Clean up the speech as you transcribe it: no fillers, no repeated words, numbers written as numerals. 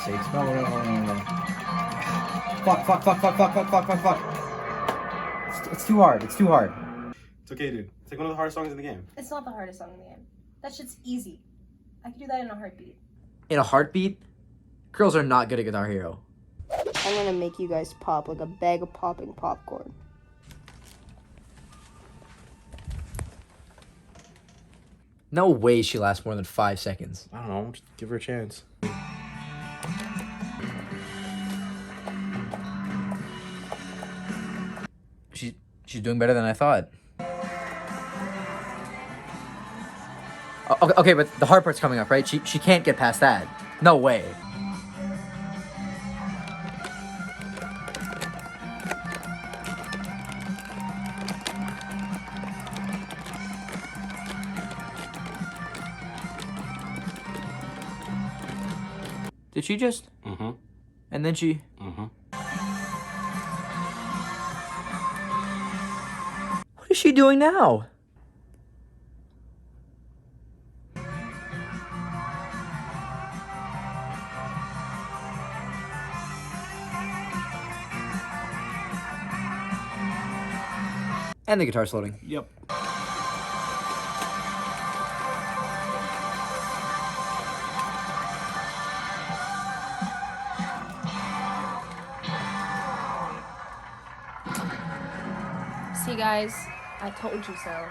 sakes. No. Fuck. It's too hard. It's too hard. It's okay, dude. It's like one of the hardest songs in the game. It's not the hardest song in the game. That shit's easy. I could do that in a heartbeat. In a heartbeat? Girls are not good at Guitar Hero. I'm gonna make you guys pop like a bag of popping popcorn. No way she lasts more than 5 seconds. I don't know. Just give her a chance. She's doing better than I thought. Okay, but the hard part's coming up, right? She can't get past that. No way. Did she just? Mm-hmm. And then she... Mm-hmm. What is she doing now? And the guitar's loading. Yep. See, guys, I told you so.